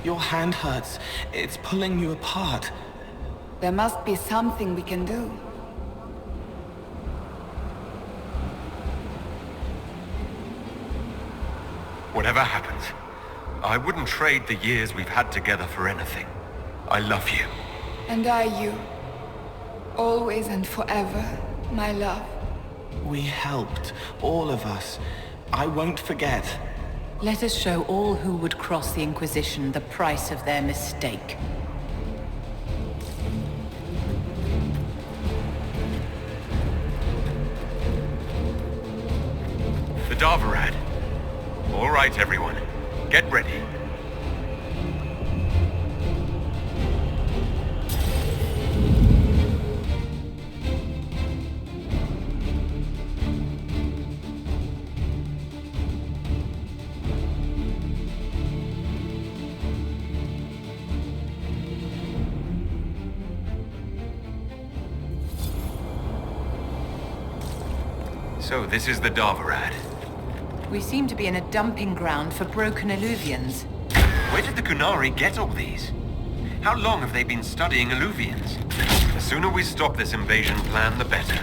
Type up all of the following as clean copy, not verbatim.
Your hand hurts. It's pulling you apart. There must be something we can do. Whatever happens, I wouldn't trade the years we've had together for anything. I love you. And I you. Always and forever, my love. We helped, all of us. I won't forget. Let us show all who would cross the Inquisition the price of their mistake. The Darvarad. All right, everyone. Get ready. So this is the Darvarad. We seem to be in a dumping ground for broken alluvions. Where did the Qunari get all these? How long have they been studying alluvions? The sooner we stop this invasion plan, the better.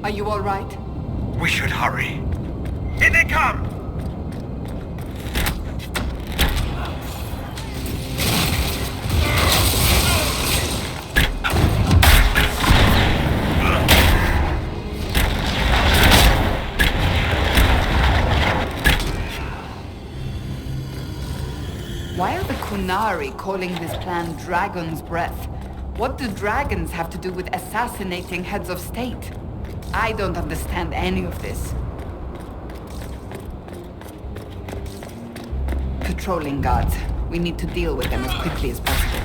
Are you all right? We should hurry. Here they come! Why are the Qunari calling this plan Dragon's Breath? What do dragons have to do with assassinating heads of state? I don't understand any of this. Patrolling guards. We need to deal with them as quickly as possible.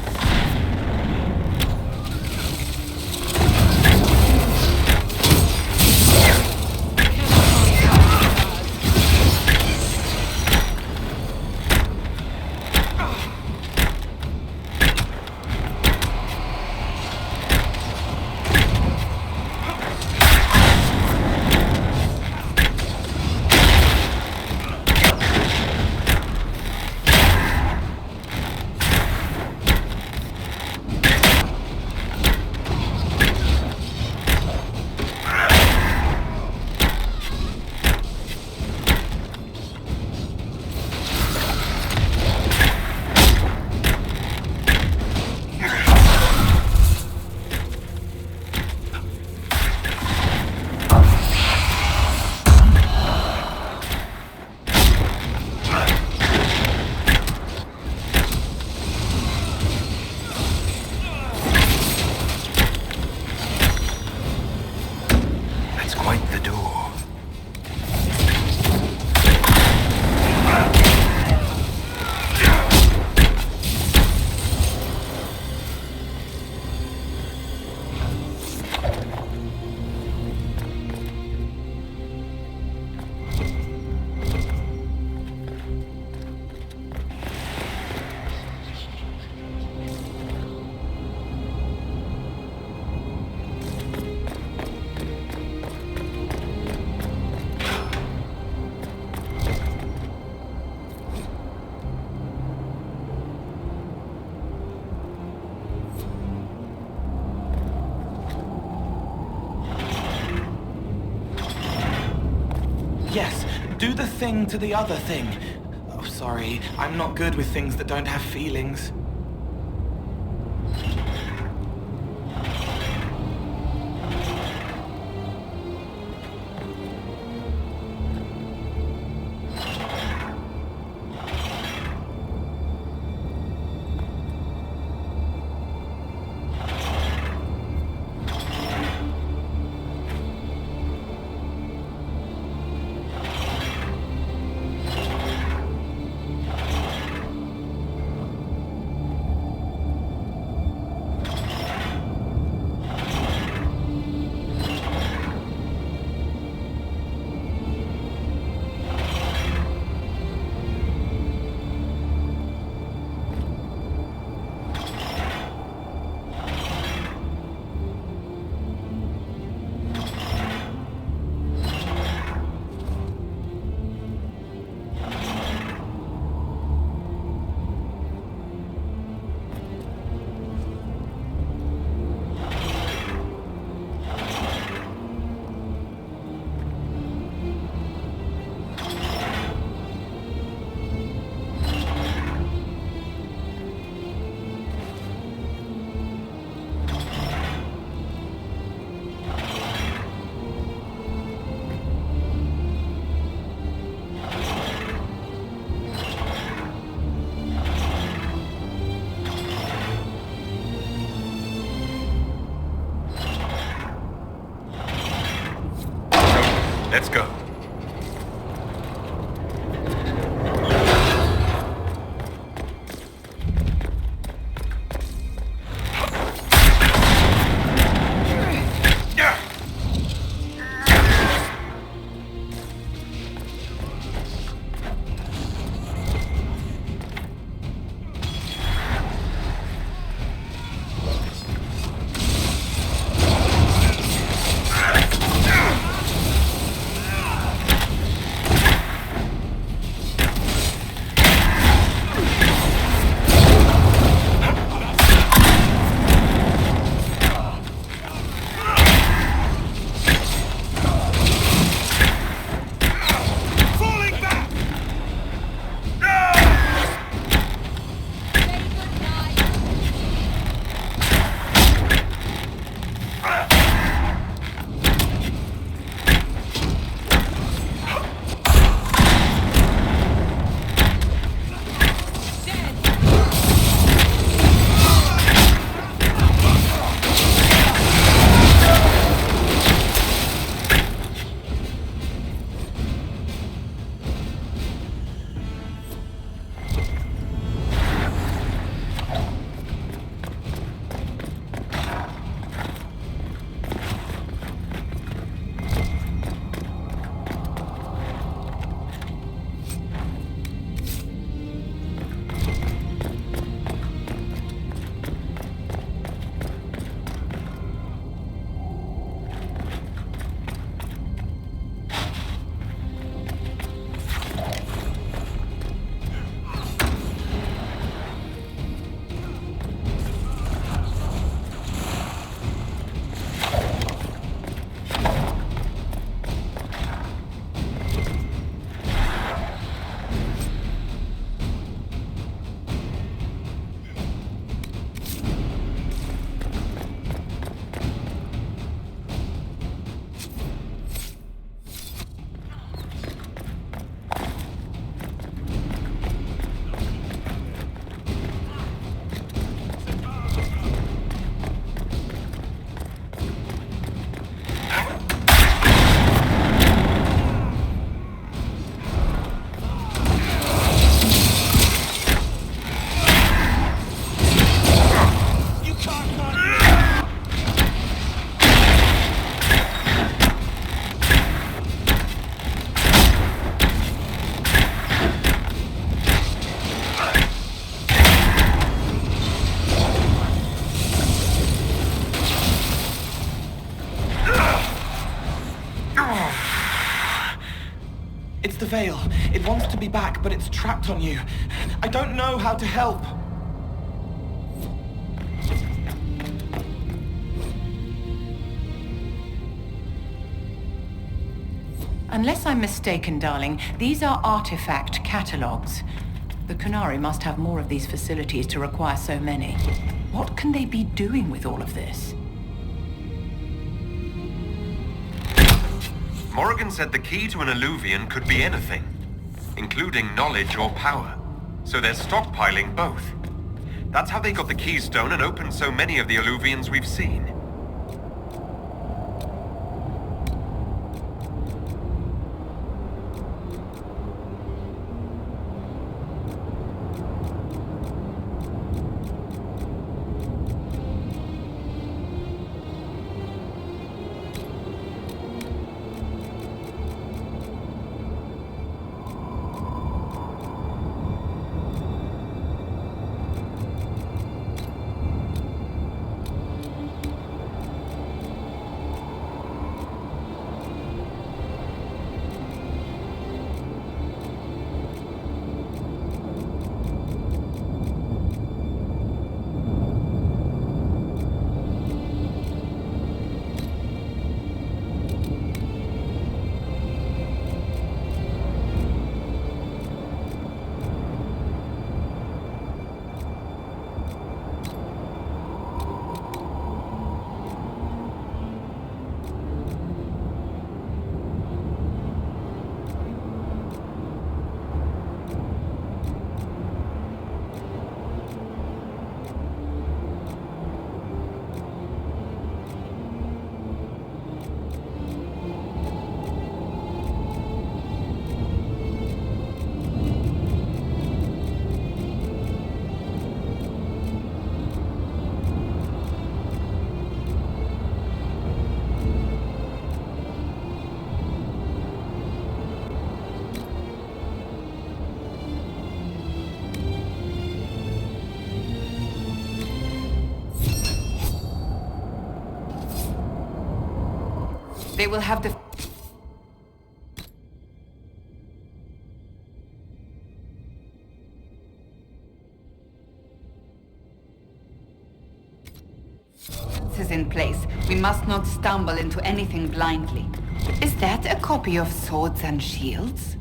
Yes, do the thing to the other thing. Oh, sorry, I'm not good with things that don't have feelings. Let's go. It's the veil. It wants to be back, but it's trapped on you. I don't know how to help. Unless I'm mistaken, darling, these are artifact catalogs. The Qunari must have more of these facilities to require so many. What can they be doing with all of this? Morrigan said the key to an Illuvian could be anything, including knowledge or power. So they're stockpiling both. That's how they got the keystone and opened so many of the Illuvians we've seen. They will have the... is in place. We must not stumble into anything blindly. Is that a copy of Swords and Shields?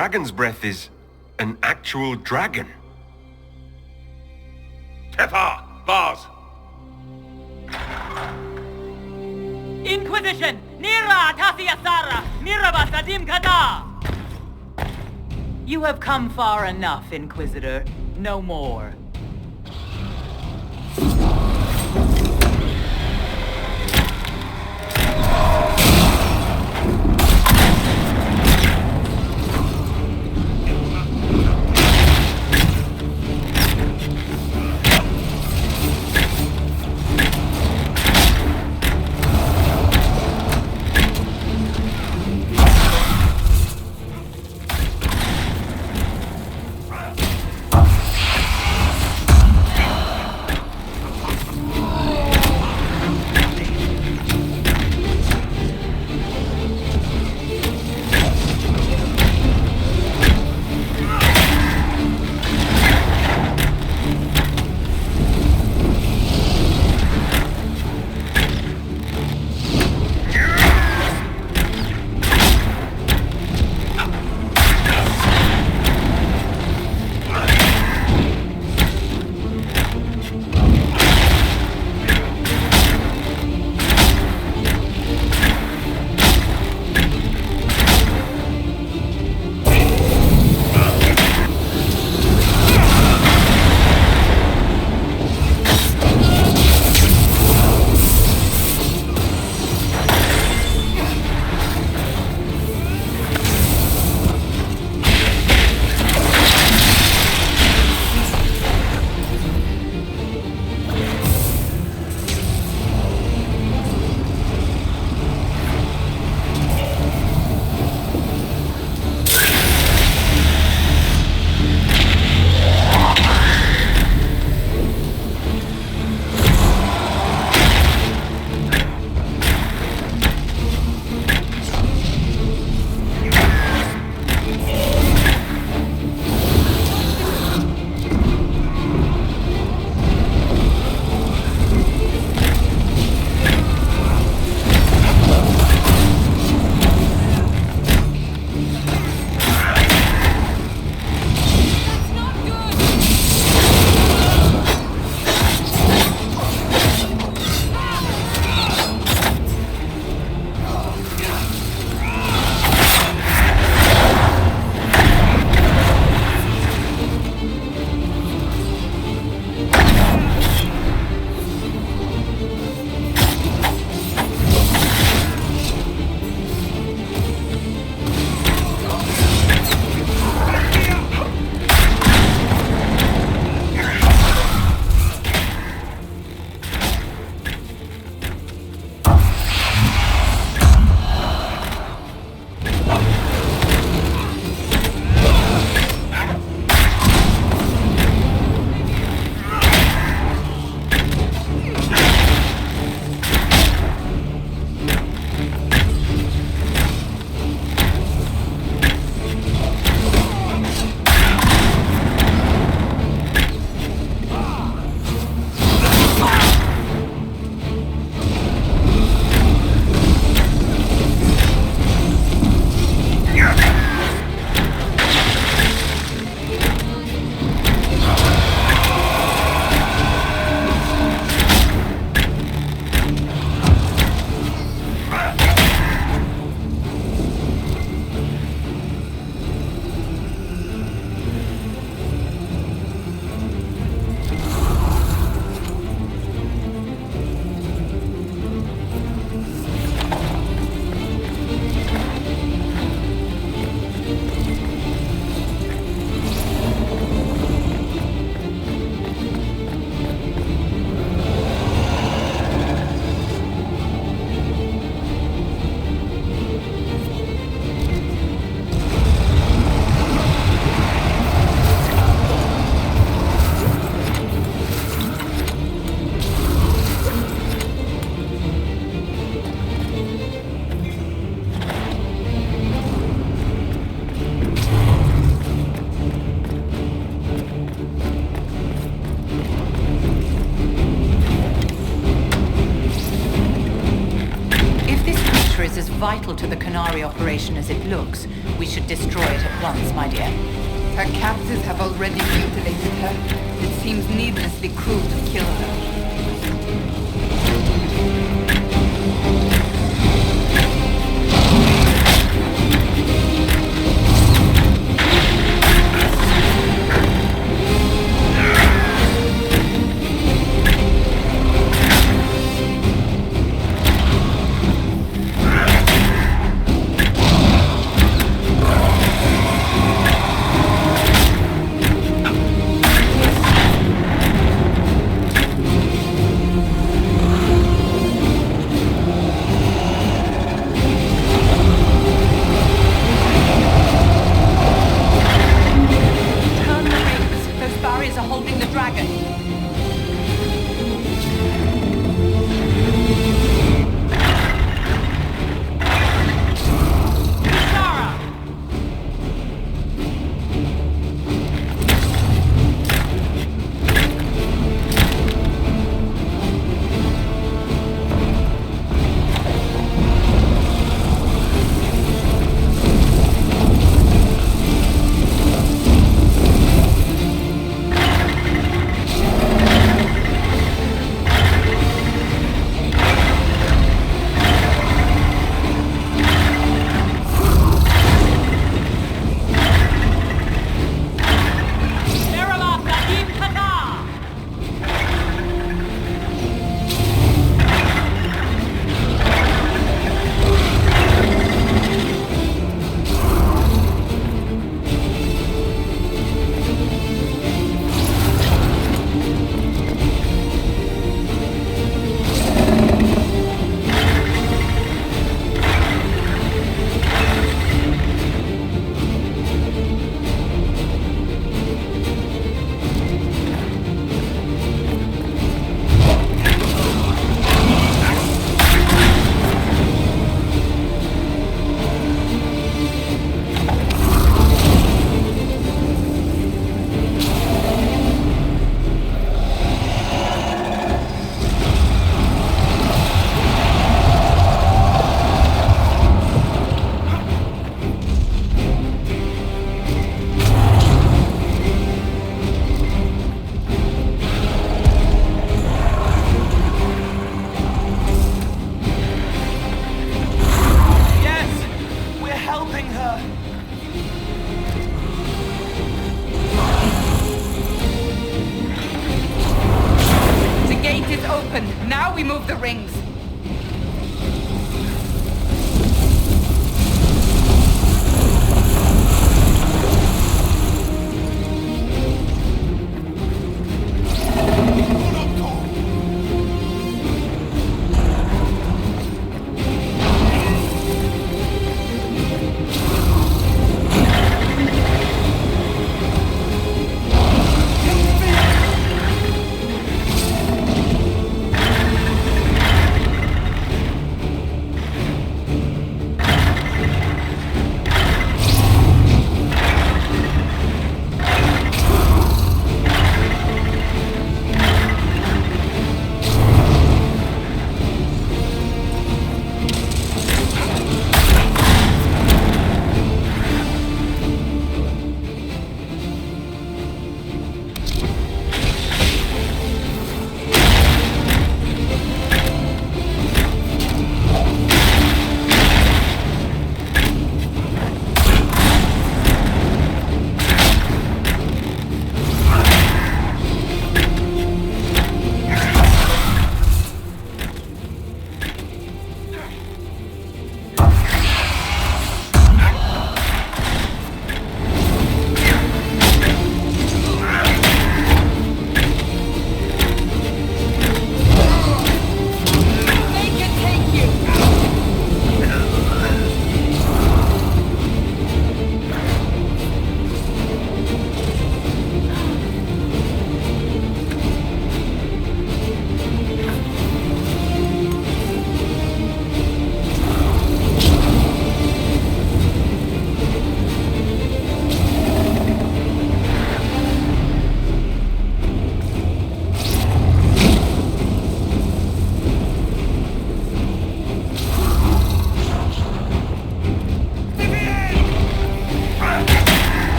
Dragon's breath is an actual dragon. Tepa! Bars! Inquisition! Nira Ataashi Asara! Niraba Sadim Kada! You have come far enough, Inquisitor. No more. vital to the Qunari operation as it looks, we should destroy it at once, my dear. Her captors have already mutilated her. It seems needlessly cruel to kill her. Rings.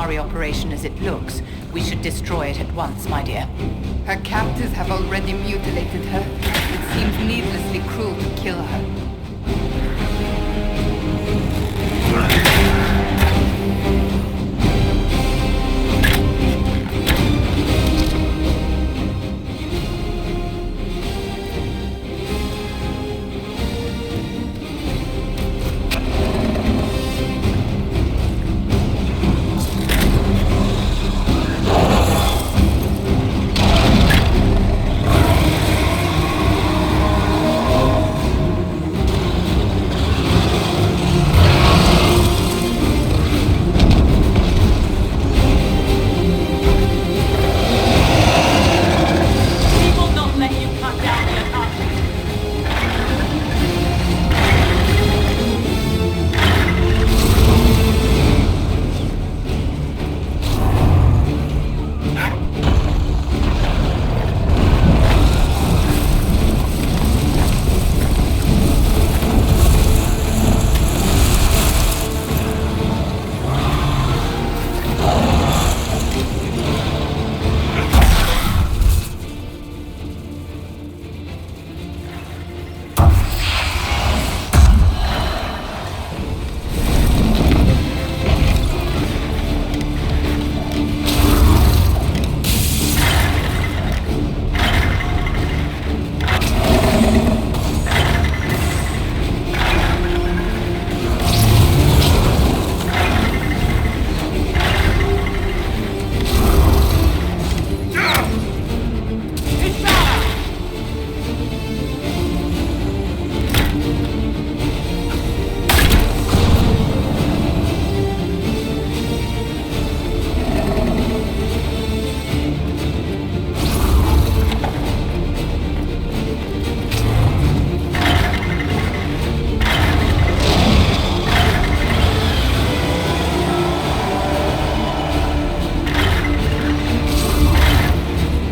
Qunari operation as it looks, we should destroy it at once, my dear. Her captors have already mutilated her. It seems needlessly cruel to kill her. We will not let you cut down the Ataashi.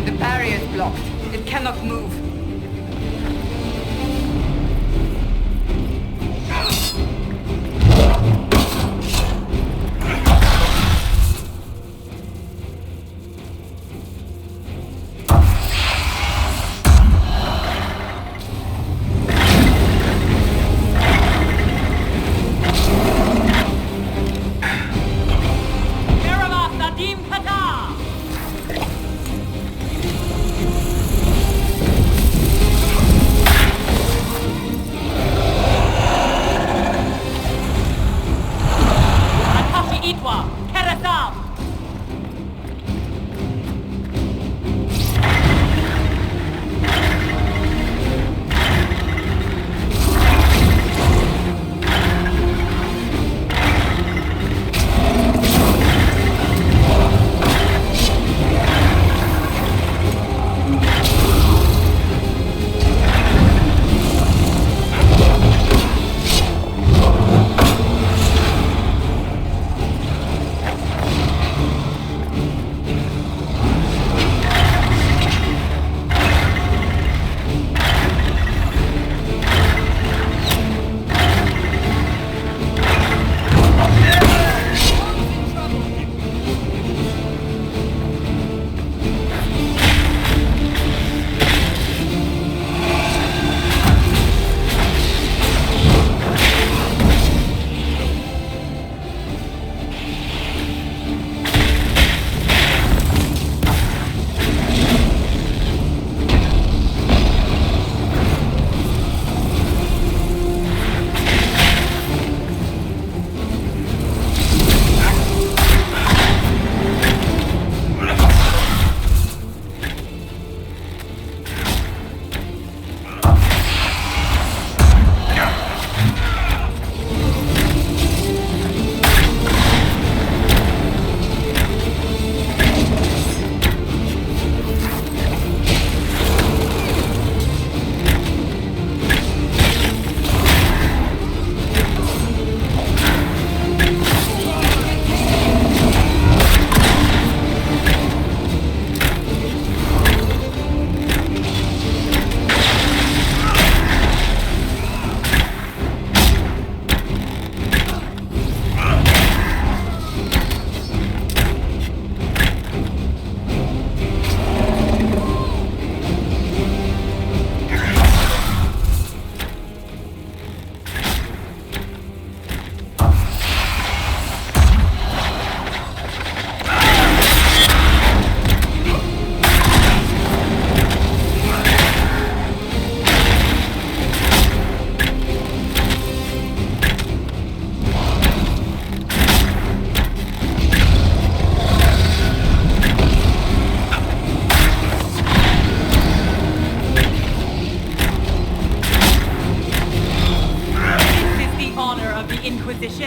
The barrier is blocked. It cannot move. Mirava Sadim Kata!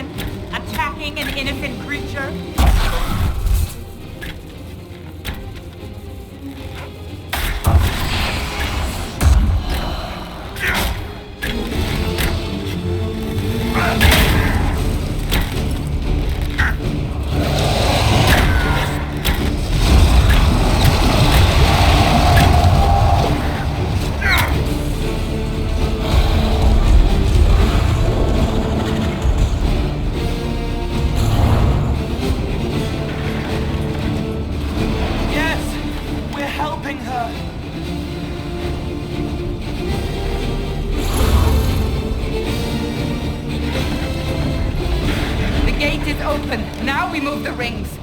Inquisition? Attacking an innocent creature? Open. Now we move the rings.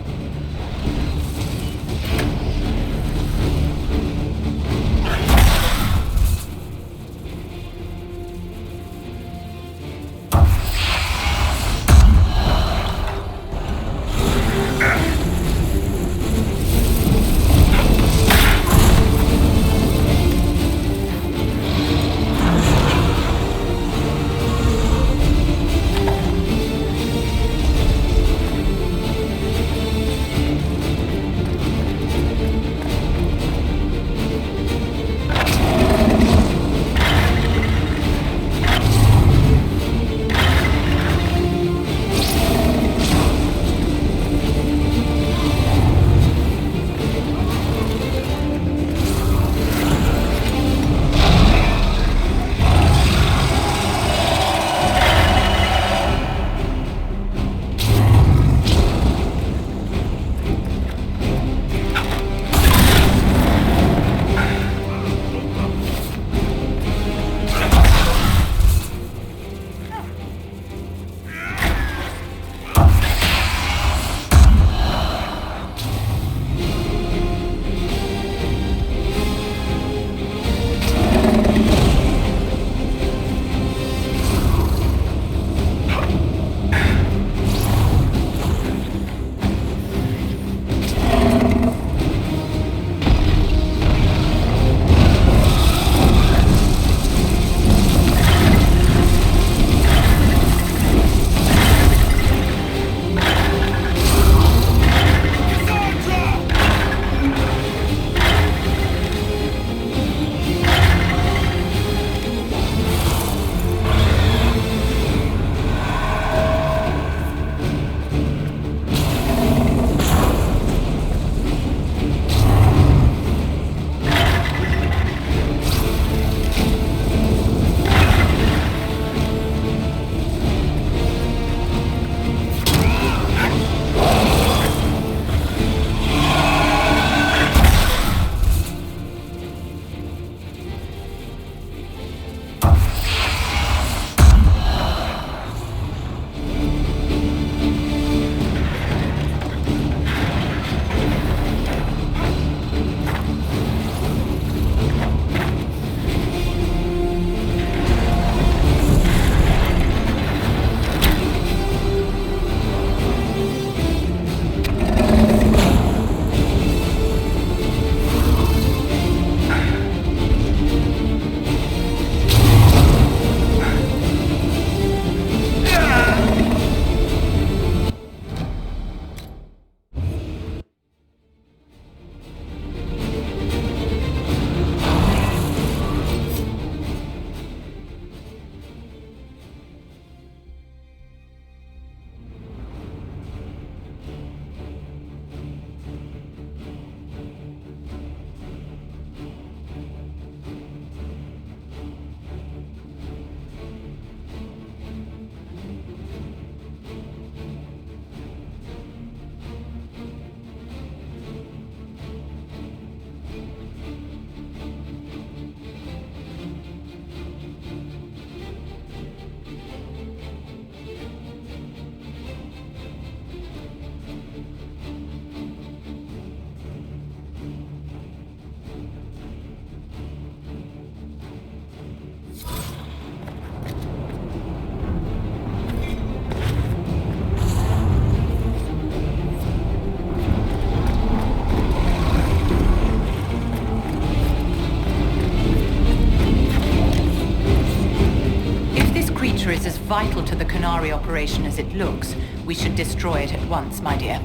is as vital to the Qunari operation as it looks. We should destroy it at once, my dear.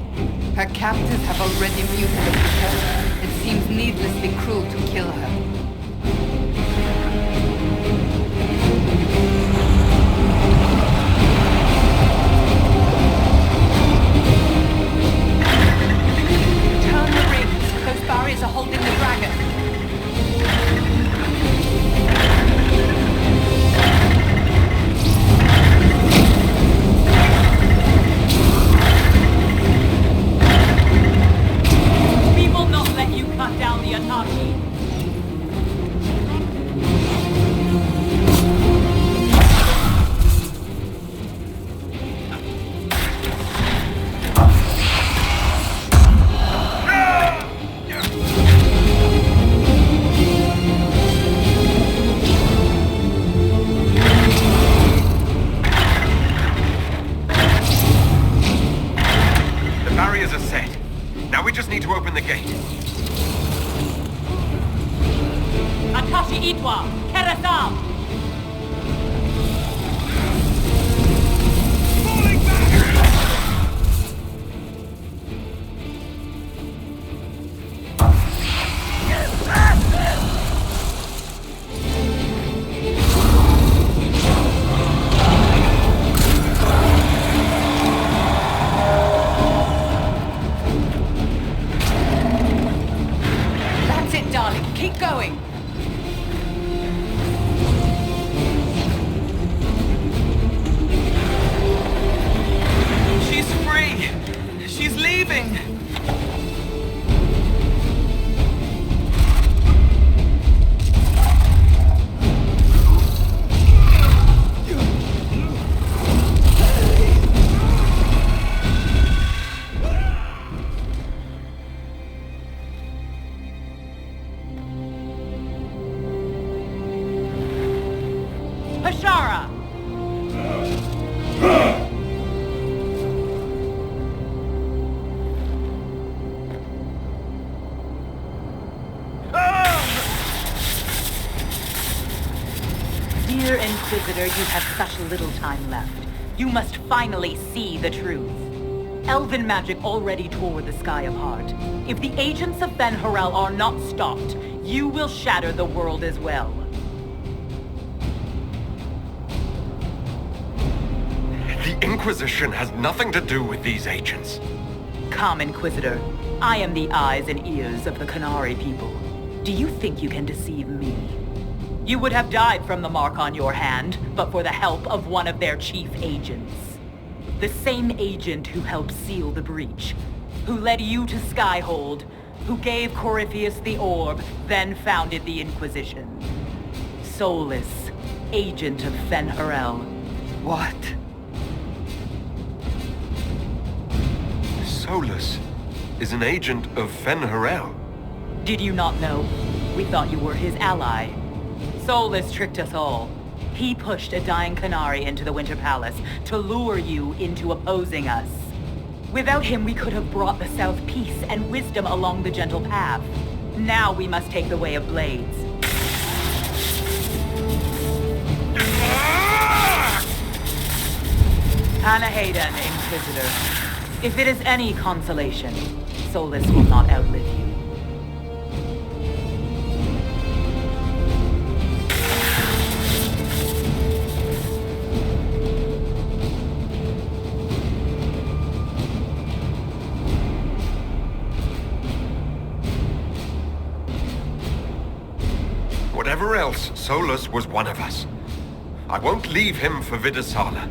Her captors have already mutilated her. It seems needlessly cruel to kill her. Turn the rings. Those barriers are holding the dragon. We will not let you cut down the Ataashi. The barriers are set. Now we just need to open the gate. Ataashi Itwa, Keresam! That's it, darling. Keep going. She's free! She's leaving! Hashara! Dear Inquisitor, you have such little time left. You must finally see the truth. Elven magic already tore the sky apart. If the agents of Ben Harel are not stopped, you will shatter the world as well. The Inquisition has nothing to do with these agents. Come, Inquisitor. I am the eyes and ears of the Qunari people. Do you think you can deceive me? You would have died from the mark on your hand, but for the help of one of their chief agents. The same agent who helped seal the breach, who led you to Skyhold, who gave Corypheus the orb, then founded the Inquisition. Solus, agent of Ben Harel. What? Solus is an agent of Fen Harel. Did you not know? We thought you were his ally. Solus tricked us all. He pushed a dying Qunari into the Winter Palace to lure you into opposing us. Without him, we could have brought the South peace and wisdom along the gentle path. Now we must take the way of blades. Anahayden, Inquisitor. If it is any consolation, Solus will not outlive you. Whatever else, Solus was one of us. I won't leave him for Vidasala.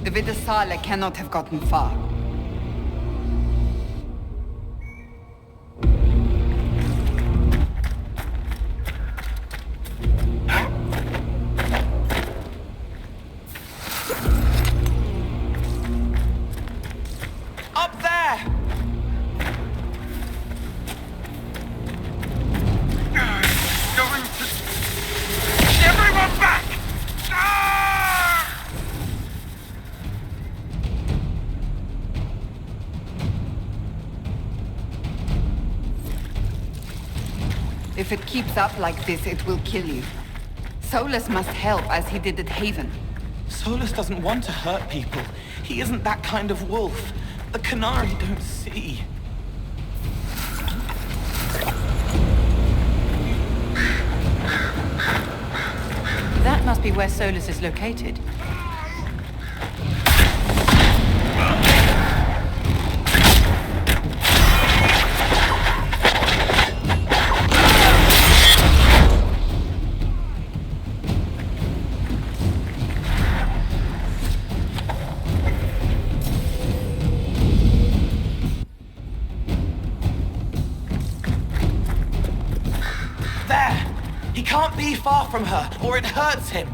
The Vidasala cannot have gotten far. it keeps up like this, it will kill you. Solus must help as he did at Haven. Solus doesn't want to hurt people. He isn't that kind of wolf. The Qunari don't see. That must be where Solus is located. There! He can't be far from her, or it hurts him.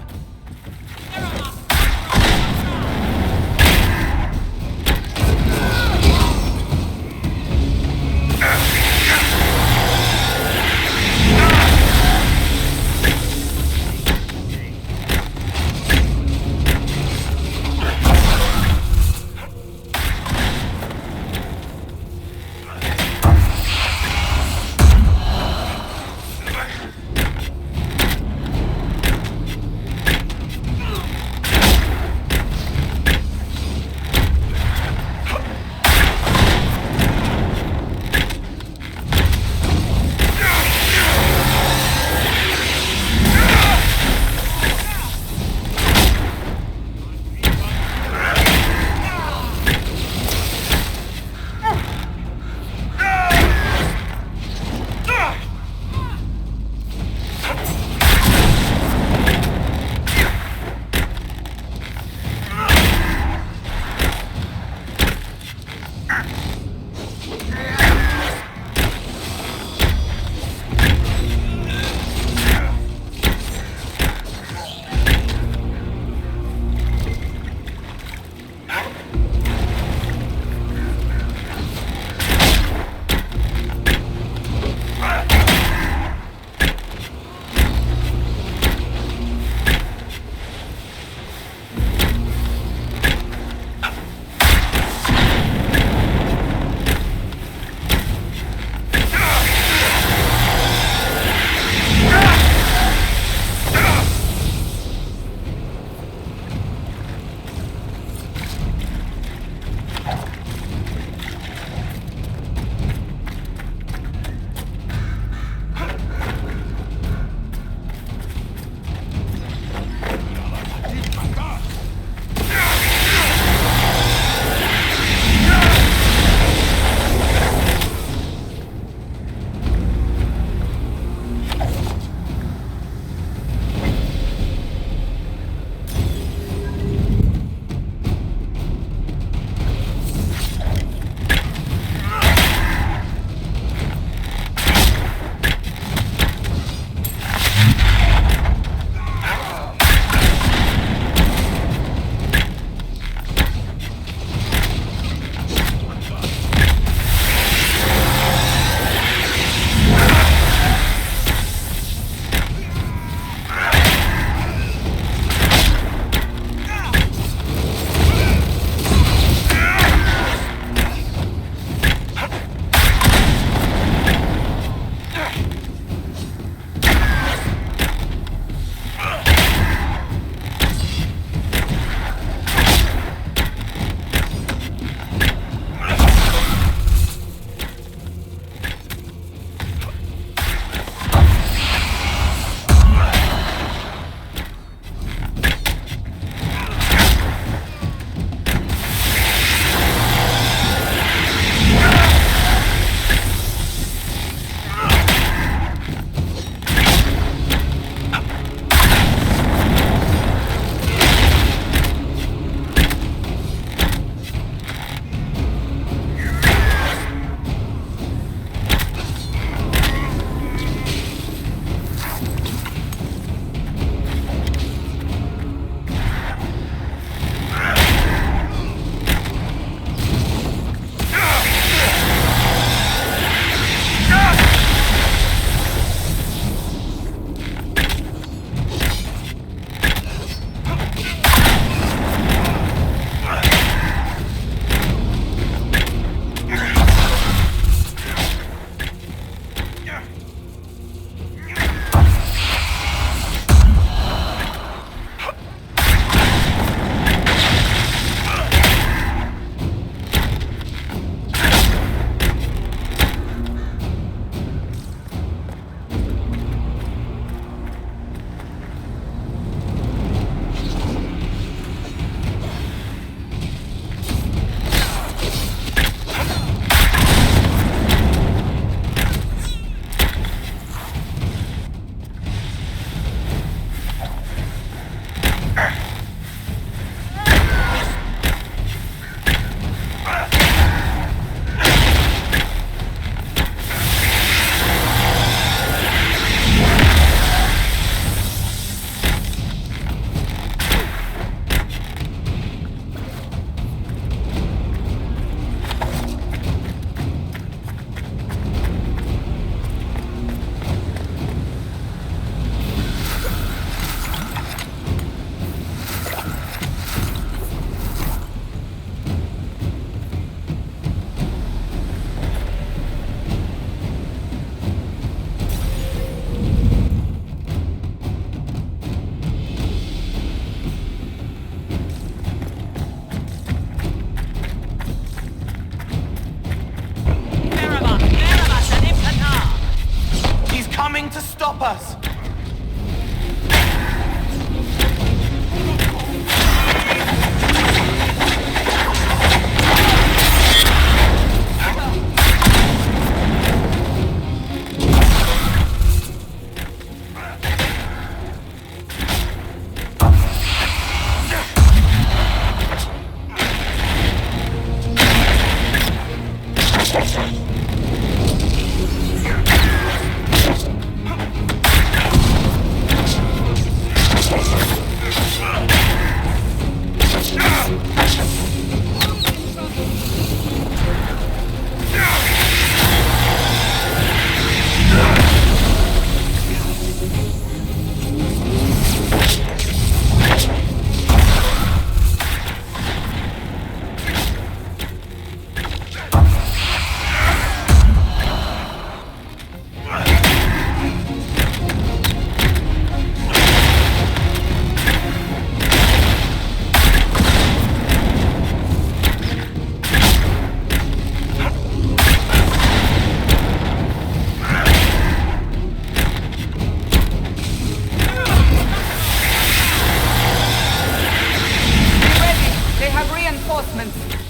reinforcements!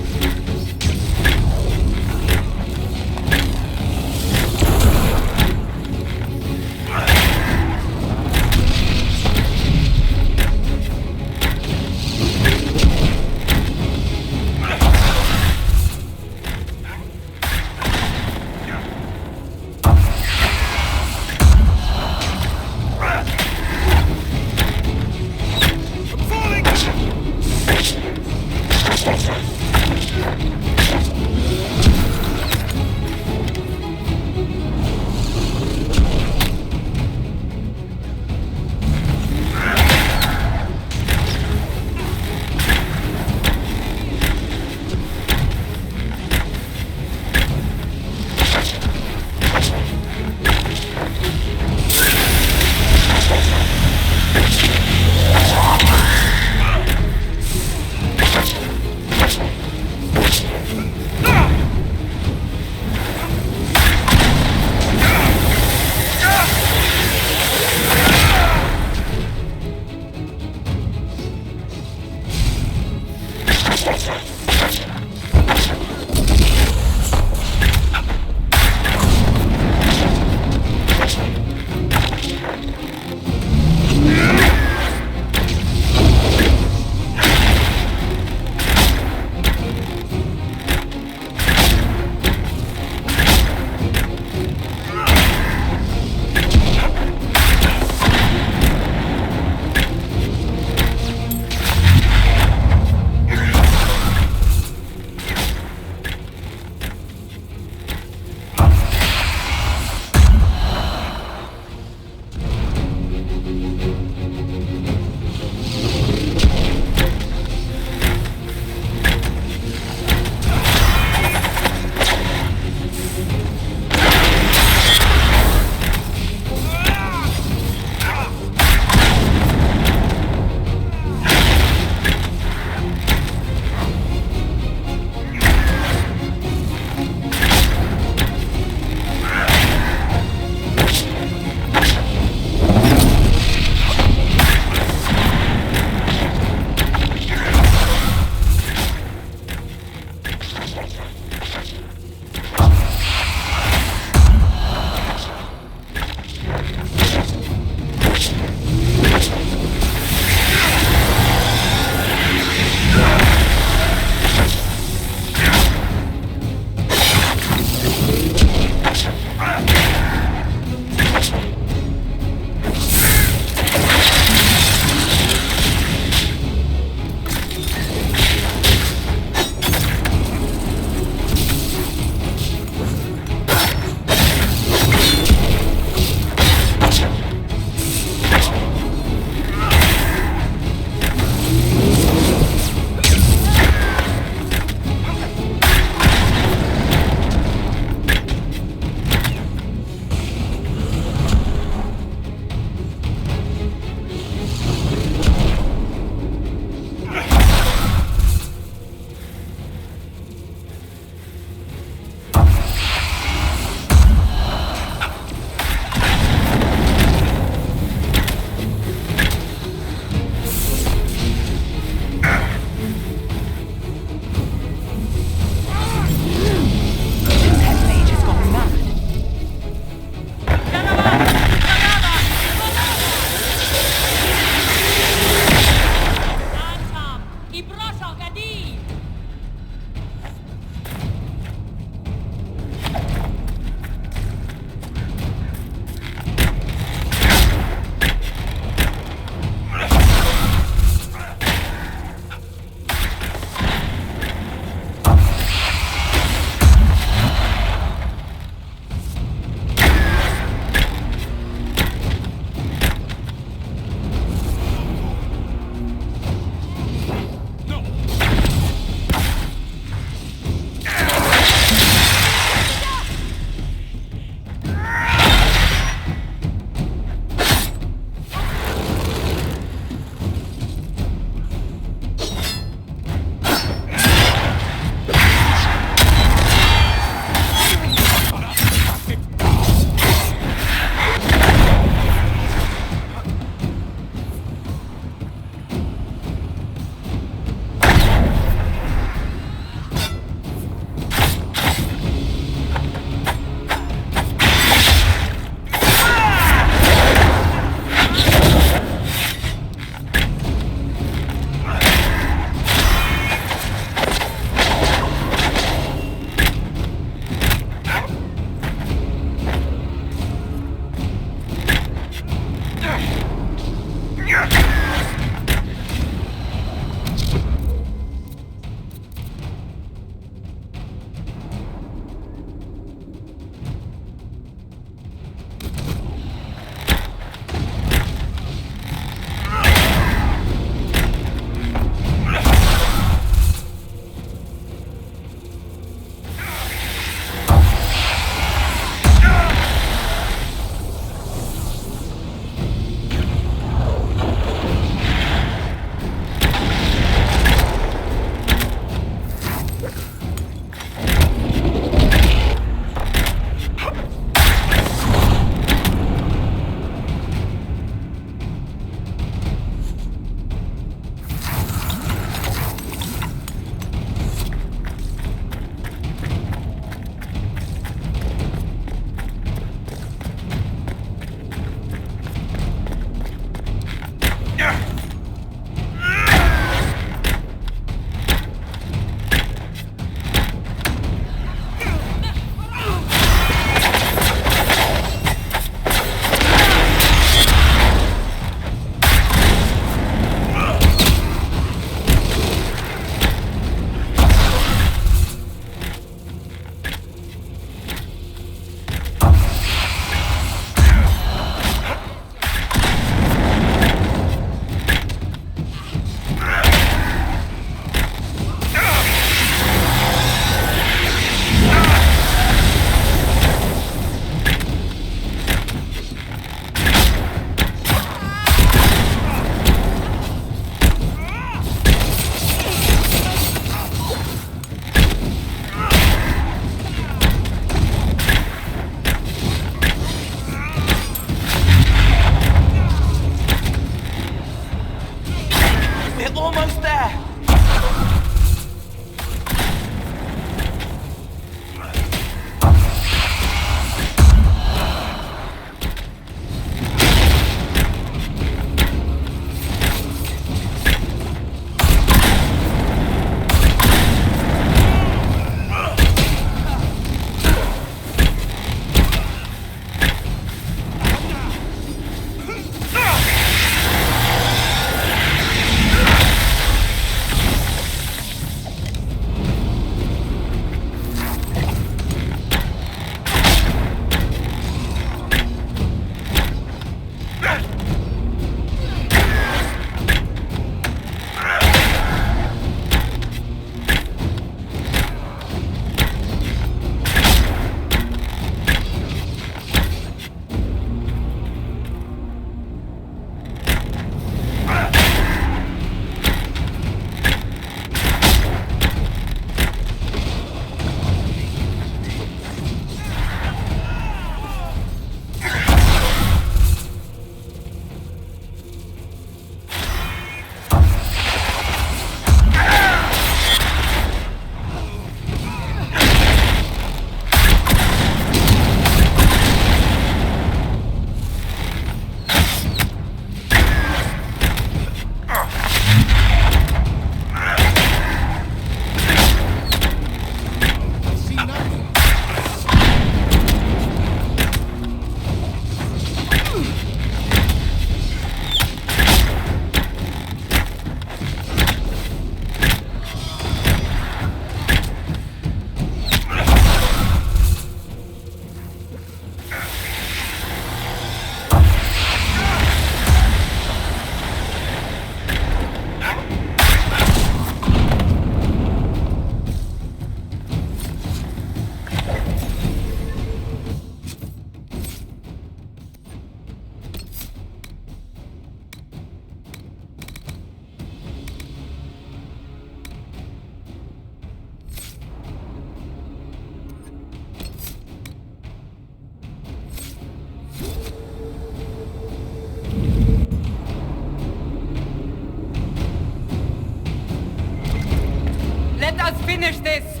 Finish this!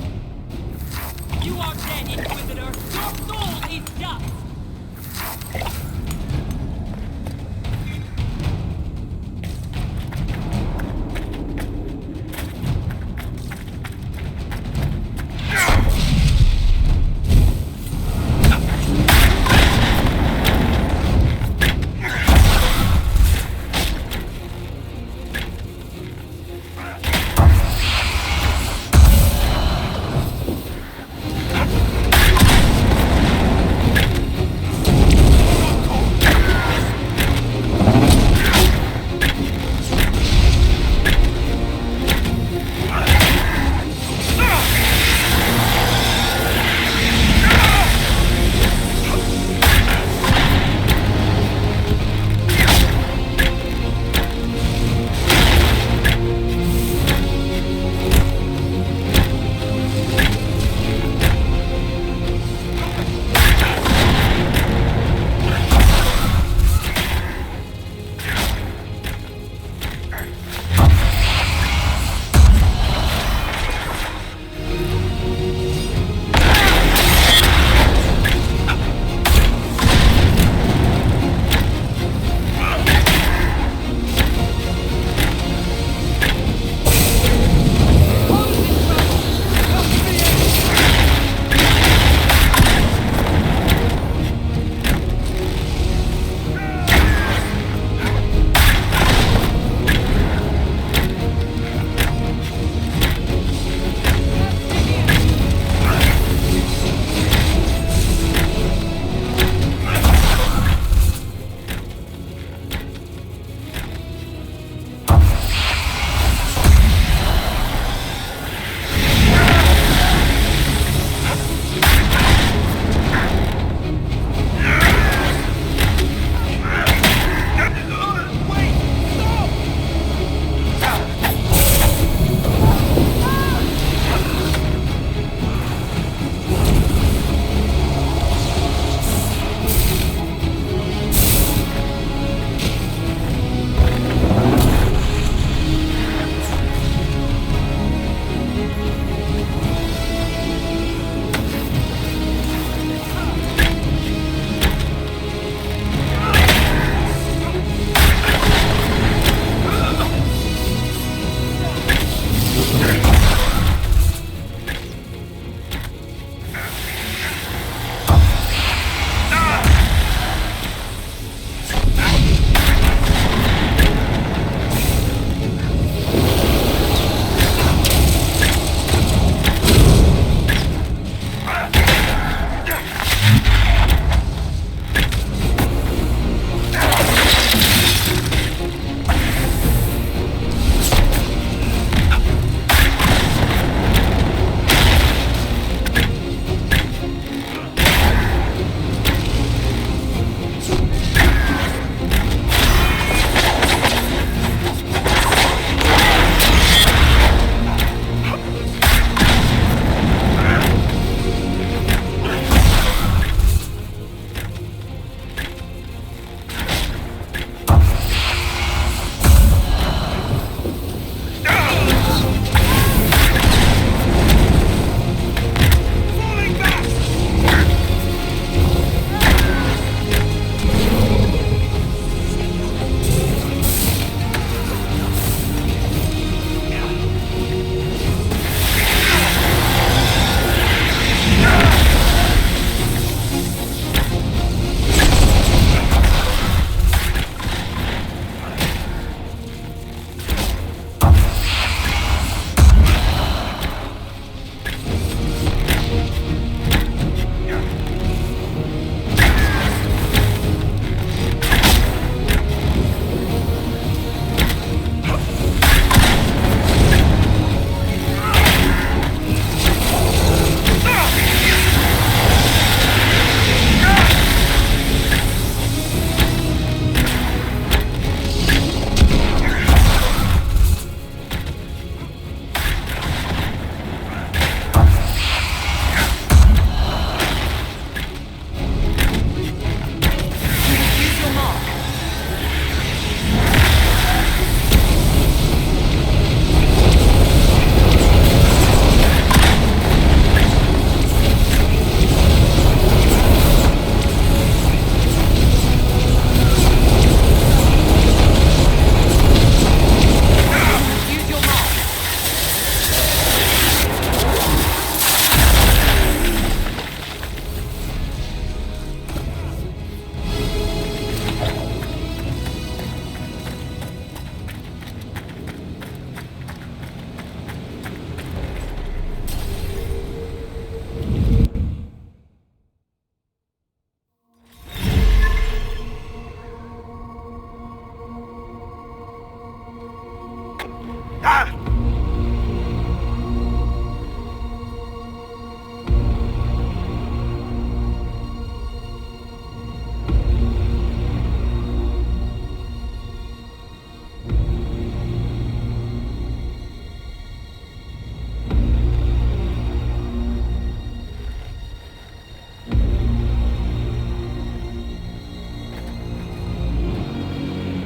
You are dead, Inquisitor! Your soul is dust!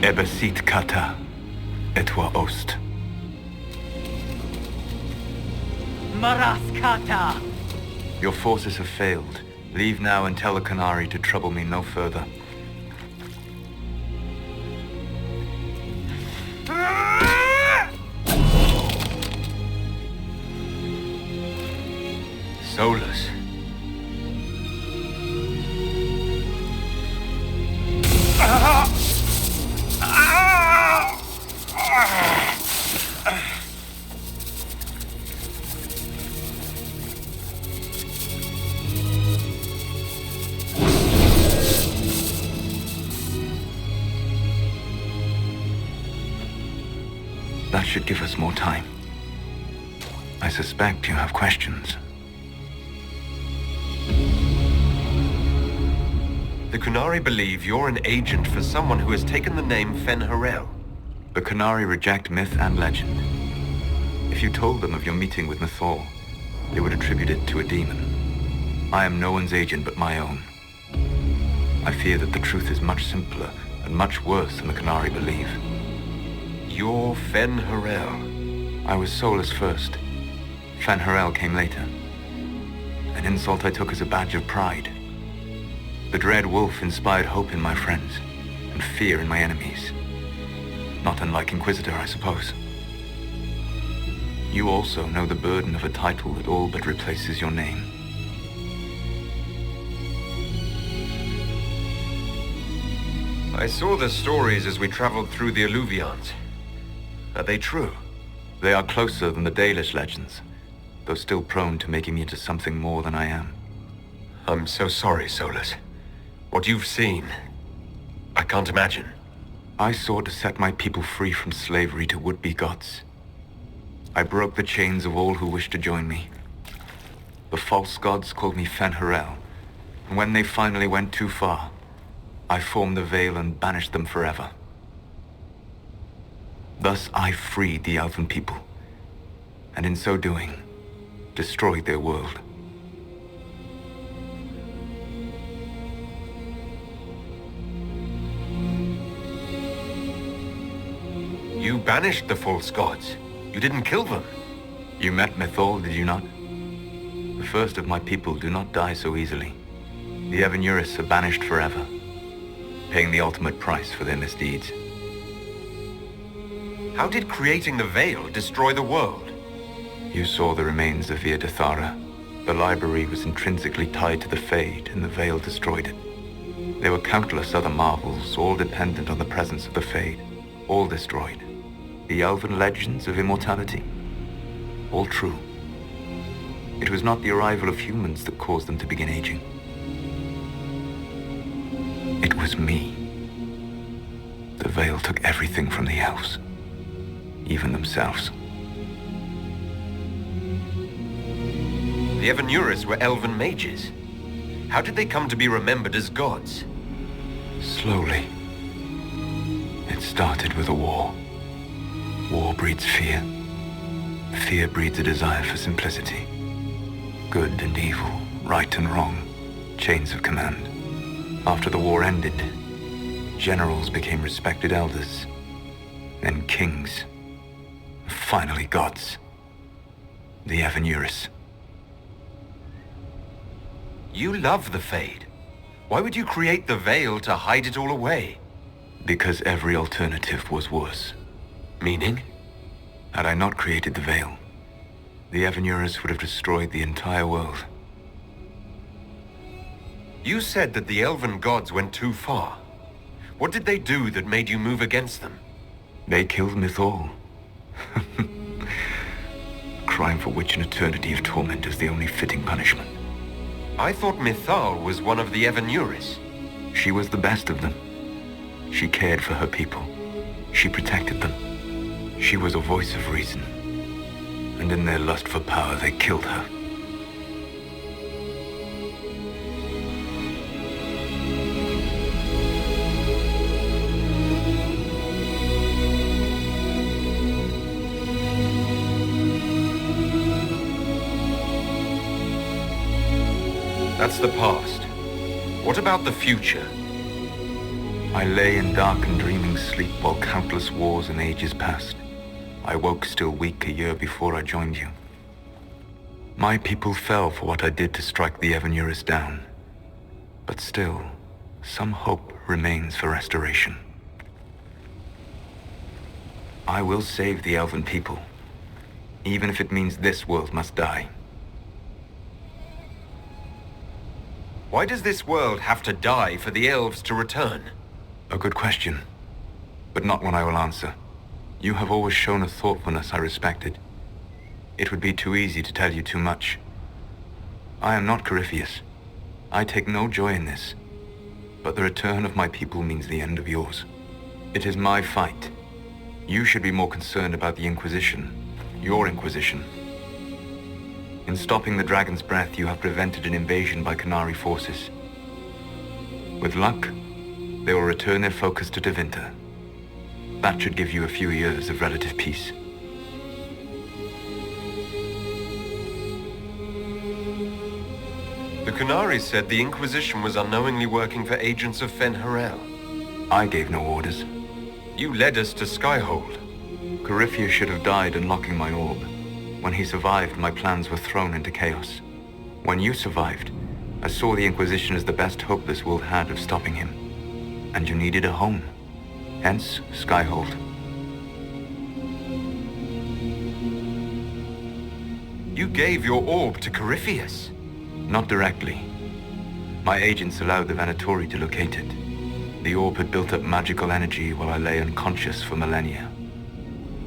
Ebesit kata, etwa ost. Maraskata! Your forces have failed. Leave now and tell the Qunari to trouble me no further. Solus. That should give us more time. I suspect you have questions. The Qunari believe you're an agent for someone who has taken the name Fen-Harel. The Qunari reject myth and legend. If you told them of your meeting with Mythal, they would attribute it to a demon. I am no one's agent but my own. I fear that the truth is much simpler and much worse than the Qunari believe. You're Fen-Harel. I was Solus first. Fen-Harel came later. An insult I took as a badge of pride. The dread wolf inspired hope in my friends, and fear in my enemies. Not unlike Inquisitor, I suppose. You also know the burden of a title that all but replaces your name. I saw the stories as we traveled through the Alluvions. Are they true? They are closer than the Dalish legends, though still prone to making me into something more than I am. I'm so sorry, Solus. What you've seen, I can't imagine. I sought to set my people free from slavery to would-be gods. I broke the chains of all who wished to join me. The false gods called me Fen-Harel, and when they finally went too far, I formed the Veil and banished them forever. Thus I freed the Elven people, and in so doing, destroyed their world. You banished the false gods. You didn't kill them. You met Mythal, did you not? The first of my people do not die so easily. The Evanurus are banished forever, paying the ultimate price for their misdeeds. How did creating the Veil destroy the world? You saw the remains of Via Dathara. The library was intrinsically tied to the Fade, and the Veil destroyed it. There were countless other marvels, all dependent on the presence of the Fade, all destroyed. The elven legends of immortality, all true. It was not the arrival of humans that caused them to begin aging. It was me. The Veil took everything from the elves, even themselves. The Evanurus were elven mages. How did they come to be remembered as gods? Slowly. It started with a war. War breeds fear. Fear breeds a desire for simplicity. Good and evil, right and wrong, chains of command. After the war ended, generals became respected elders, then kings, finally gods. The Evanurus. You love the Fade. Why would you create the Veil to hide it all away? Because every alternative was worse. Meaning? Had I not created the Veil, the Evanurus would have destroyed the entire world. You said that the elven gods went too far. What did they do that made you move against them? They killed Mythal. Crime for which an eternity of torment is the only fitting punishment. I thought Mythal was one of the Evanurus. She was the best of them. She cared for her people. She protected them. She was a voice of reason, and in their lust for power, they killed her. That's the past. What about the future? I lay in dark and dreaming sleep while countless wars and ages passed. I woke still weak a year before I joined you. My people fell for what I did to strike the Evanurus down. But still, some hope remains for restoration. I will save the Elven people, even if it means this world must die. Why does this world have to die for the elves to return? A good question, but not one I will answer. You have always shown a thoughtfulness I respected. It would be too easy to tell you too much. I am not Corypheus. I take no joy in this. But the return of my people means the end of yours. It is my fight. You should be more concerned about the Inquisition. Your Inquisition. In stopping the Dragon's Breath, you have prevented an invasion by Qunari forces. With luck, they will return their focus to Tevinter. That should give you a few years of relative peace. The Qunari said the Inquisition was unknowingly working for agents of Fen-Harel. I gave no orders. You led us to Skyhold. Corypheus should have died unlocking my orb. When he survived, my plans were thrown into chaos. When you survived, I saw the Inquisition as the best hope this world had of stopping him. And you needed a home. Hence, Skyhold. You gave your orb to Corypheus. Not directly. My agents allowed the Venatori to locate it. The orb had built up magical energy while I lay unconscious for millennia.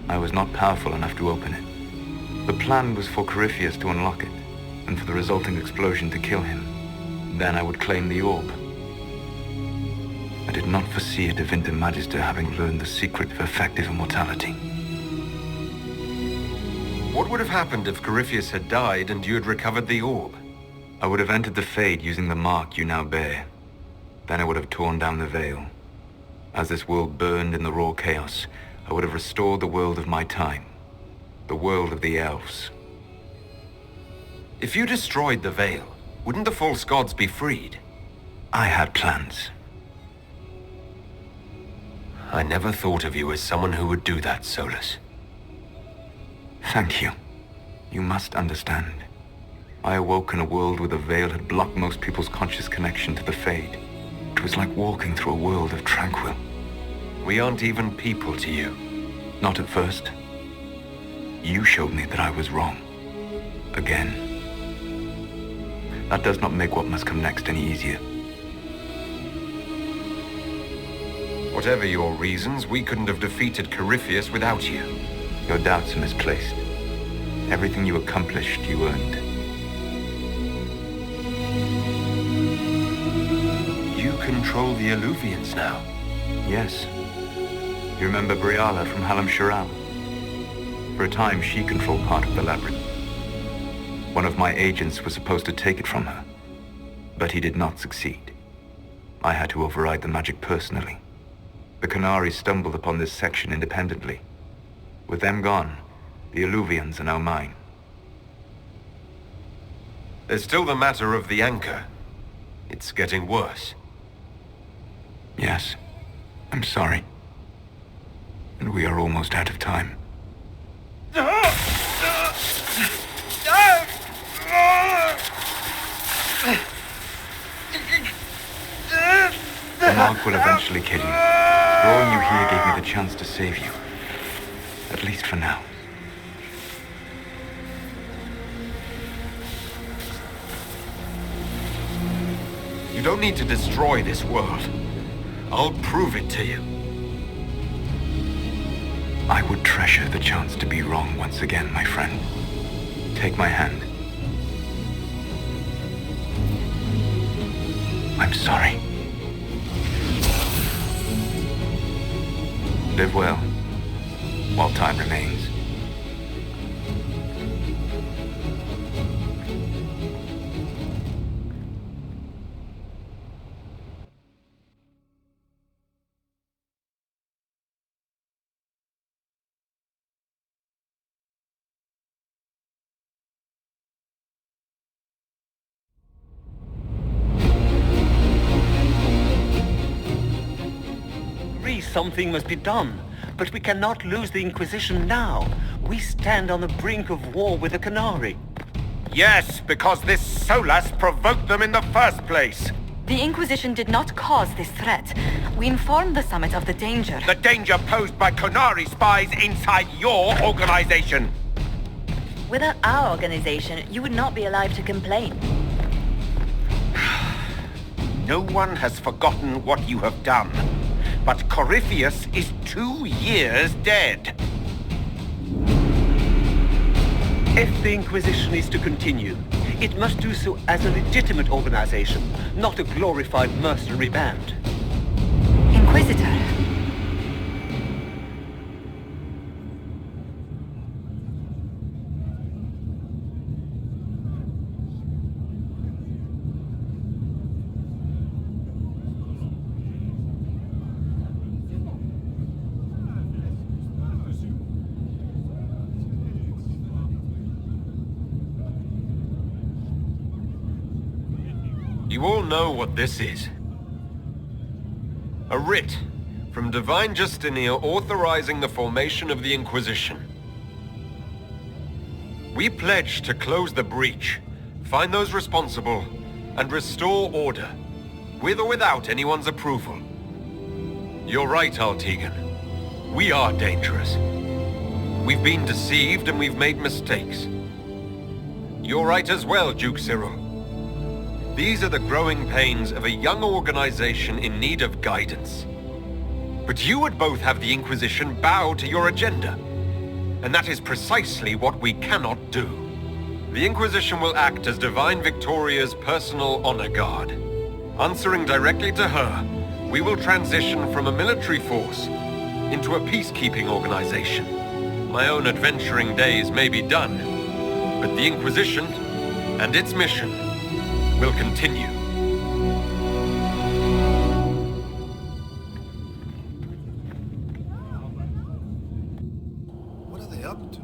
I was not powerful enough to open it. The plan was for Corypheus to unlock it, and for the resulting explosion to kill him. Then I would claim the orb. I did not foresee a Tevinter Magister having learned the secret of effective immortality. What would have happened if Corypheus had died and you had recovered the orb? I would have entered the Fade using the mark you now bear. Then I would have torn down the veil. As this world burned in the raw chaos, I would have restored the world of my time. The world of the elves. If you destroyed the veil, wouldn't the false gods be freed? I had plans. I never thought of you as someone who would do that, Solus. Thank you. You must understand. I awoke in a world where the veil had blocked most people's conscious connection to the Fade. It was like walking through a world of tranquil. We aren't even people to you. Not at first. You showed me that I was wrong. Again. That does not make what must come next any easier. Whatever your reasons, we couldn't have defeated Corypheus without you. Your doubts are misplaced. Everything you accomplished, you earned. You control the Alluvians now. Yes. You remember Briala from Halam Shiral? For a time, she controlled part of the labyrinth. One of my agents was supposed to take it from her, but he did not succeed. I had to override the magic personally. The Qunari stumbled upon this section independently. With them gone, the Alluvians are now mine. There's still the matter of the anchor. It's getting worse. Yes, I'm sorry. And we are almost out of time. The mark will eventually kill you. Drawing you here gave me the chance to save you. At least for now. You don't need to destroy this world. I'll prove it to you. I would treasure the chance to be wrong once again, my friend. Take my hand. I'm sorry. Live well. while time remains. Something must be done, but we cannot lose the Inquisition now. We stand on the brink of war with the Qunari. Yes, because this Solas provoked them in the first place. The Inquisition did not cause this threat. We informed the Summit of the danger. The danger posed by Qunari spies inside your organization. Without our organization, you would not be alive to complain. No one has forgotten what you have done. But Corypheus is 2 years dead. If the Inquisition is to continue, it must do so as a legitimate organization, not a glorified mercenary band. Inquisitor. You all know what this is. A writ from Divine Justinia authorizing the formation of the Inquisition. We pledge to close the breach, find those responsible, and restore order, with or without anyone's approval. You're right, Altegan. We are dangerous. We've been deceived and we've made mistakes. You're right as well, Duke Cyril. These are the growing pains of a young organization in need of guidance. But you would both have the Inquisition bow to your agenda. And that is precisely what we cannot do. The Inquisition will act as Divine Victoria's personal honor guard. Answering directly to her, we will transition from a military force into a peacekeeping organization. My own adventuring days may be done, but the Inquisition and its mission will continue. What are they up to?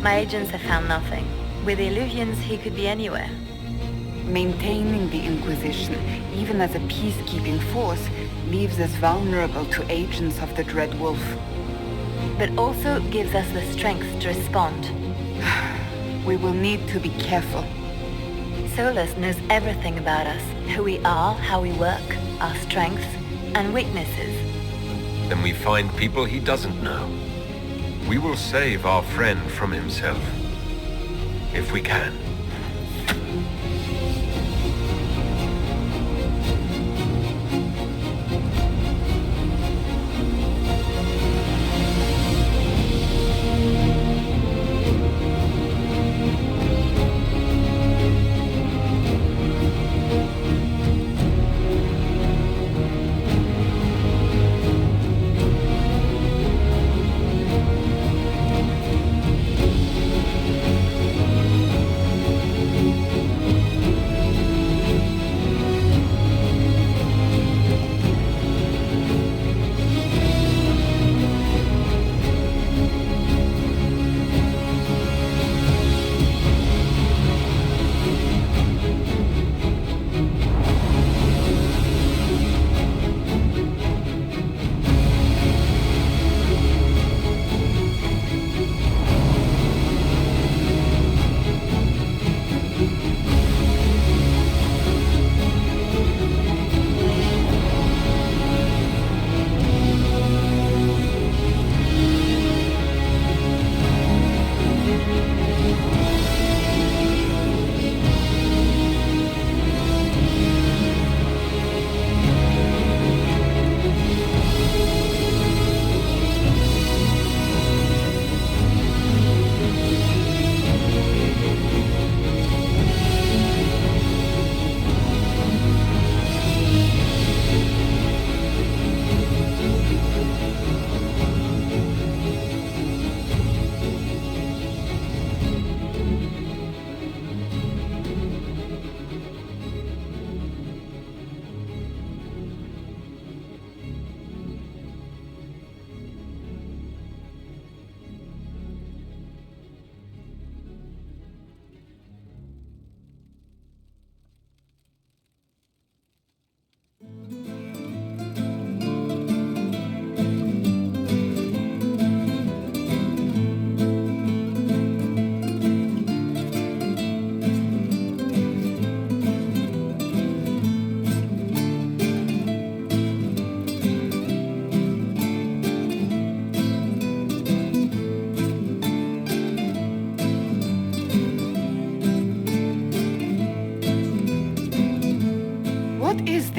My agents have found nothing. With the Illuvians, he could be anywhere. Maintaining the Inquisition, even as a peacekeeping force, leaves us vulnerable to agents of the Dread Wolf. But also gives us the strength to respond. We will need to be careful. Solus knows everything about us. Who we are, how we work, our strengths and weaknesses. Then we find people he doesn't know. We will save our friend from himself. If we can.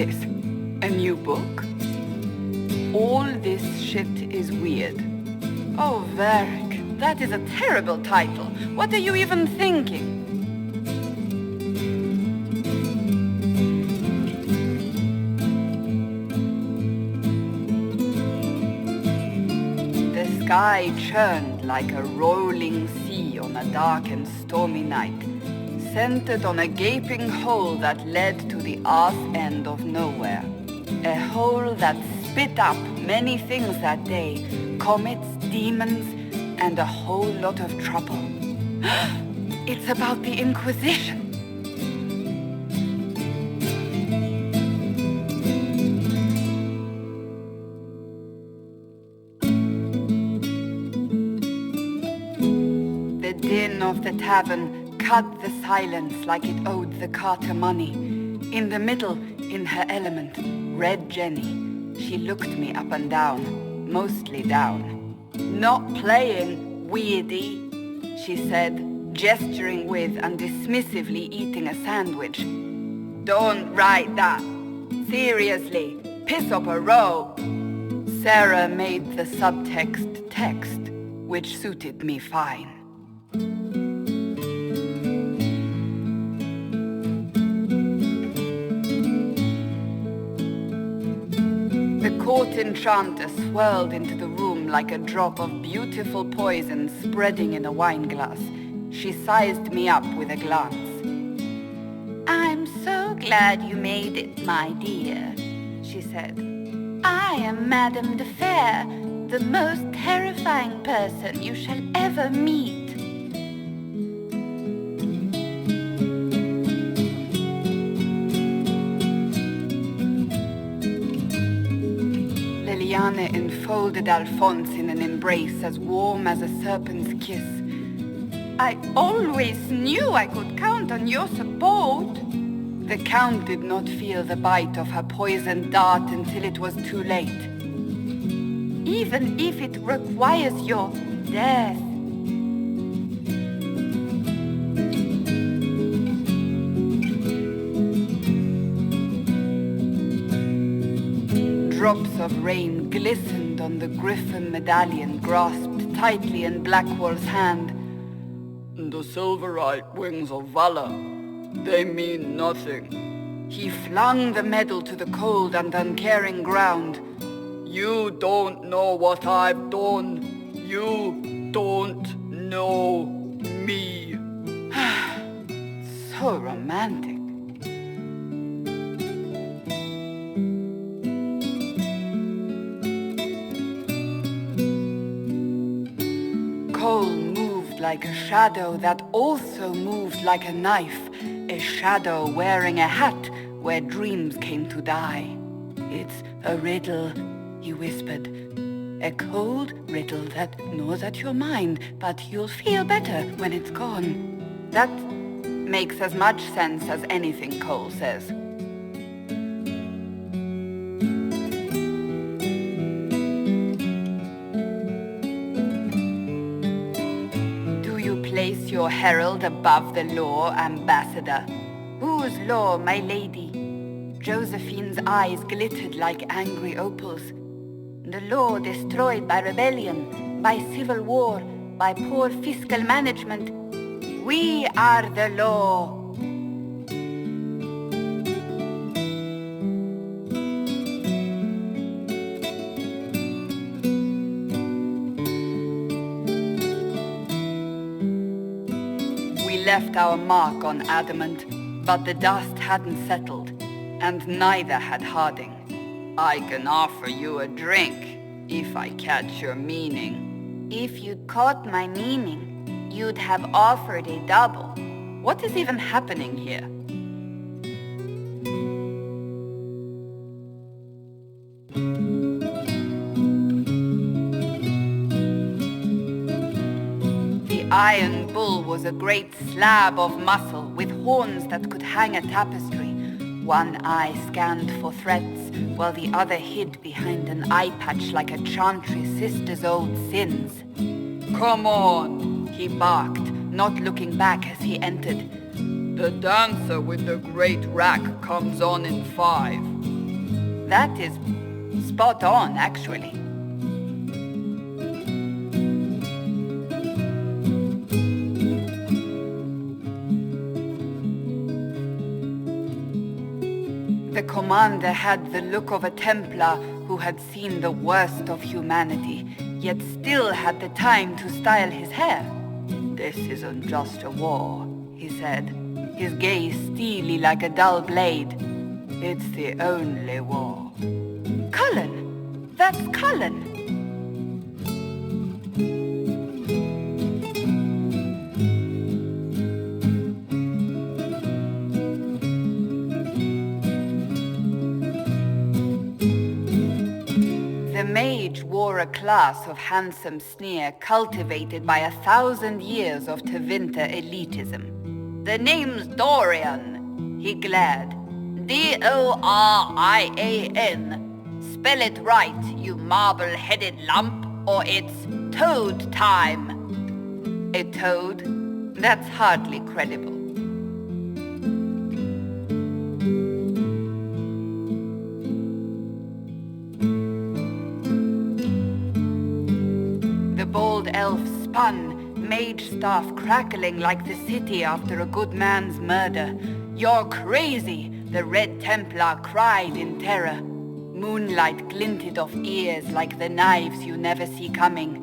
this? A new book? All this shit is weird. Oh, Varric, that is a terrible title. What are you even thinking? The sky churned like a rolling sea on a dark and stormy night, centered on a gaping hole that led to the arse end of nowhere. A hole that spit up many things that day, comets, demons, and a whole lot of trouble. It's about the Inquisition. The din of the tavern cut the silence like it owed the carter money. In the middle, in her element, Red Jenny. She looked me up and down, mostly down. "Not playing, weirdy," she said, gesturing with and dismissively eating a sandwich. "Don't write that. Seriously, piss up a row." Sarah made the subtext text, which suited me fine. The court enchanter swirled into the room like a drop of beautiful poison spreading in a wineglass. She sized me up with a glance. "I'm so glad you made it, my dear," she said. "I am Madame de Fair, the most terrifying person you shall ever meet. Viviane enfolded Alphonse in an embrace as warm as a serpent's kiss. I always knew I could count on your support. The Count did not feel the bite of her poisoned dart until it was too late. Even if it requires your death. Drops of rain glistened on the griffin medallion grasped tightly in Blackwall's hand. The silverite wings of valor, they mean nothing. He flung the medal to the cold and uncaring ground. You don't know what I've done. You don't know me. So romantic. Cole moved like a shadow that also moved like a knife. A shadow wearing a hat where dreams came to die. It's a riddle, he whispered. A cold riddle that gnaws at your mind, but you'll feel better when it's gone. That makes as much sense as anything Cole says. Do you place your herald above the law, Ambassador? Whose law, my lady? Josephine's eyes glittered like angry opals. The law destroyed by rebellion, by civil war, by poor fiscal management. We are the law. We left our mark on adamant, but the dust hadn't settled, and neither had Harding. I can offer you a drink, if I catch your meaning. If you'd caught my meaning, you'd have offered a double. What is even happening here? The Iron Bull was a great slab of muscle with horns that could hang a tapestry. One eye scanned for threats, while the other hid behind an eye patch like a chantry sister's old sins. Come on, he barked, not looking back as he entered. The dancer with the great rack comes on in 5. That is spot on, actually. The commander had the look of a Templar who had seen the worst of humanity, yet still had the time to style his hair. This isn't just a war, he said, his gaze steely like a dull blade. It's the only war. Cullen! That's Cullen! The mage wore a class of handsome sneer cultivated by 1,000 years of Tevinter elitism. The name's Dorian, he glared. D-O-R-I-A-N. Spell it right, you marble-headed lump, or it's toad time. A toad? That's hardly credible. The bold elf spun, mage staff crackling like the city after a good man's murder. You're crazy, the Red Templar cried in terror. Moonlight glinted off ears like the knives you never see coming.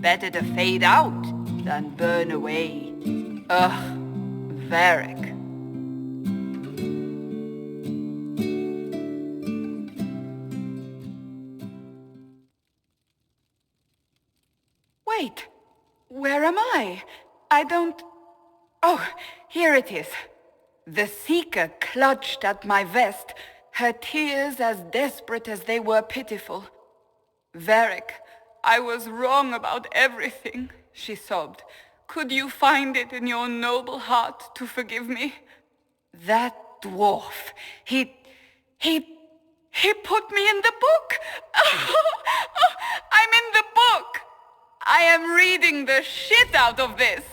Better to fade out than burn away. Ugh, Varric. Wait, where am I? I don't... Oh, here it is. The Seeker clutched at my vest, her tears as desperate as they were pitiful. Varric, I was wrong about everything, she sobbed. Could you find it in your noble heart to forgive me? That dwarf, he put me in the book! I'm in the book! I am reading the shit out of this!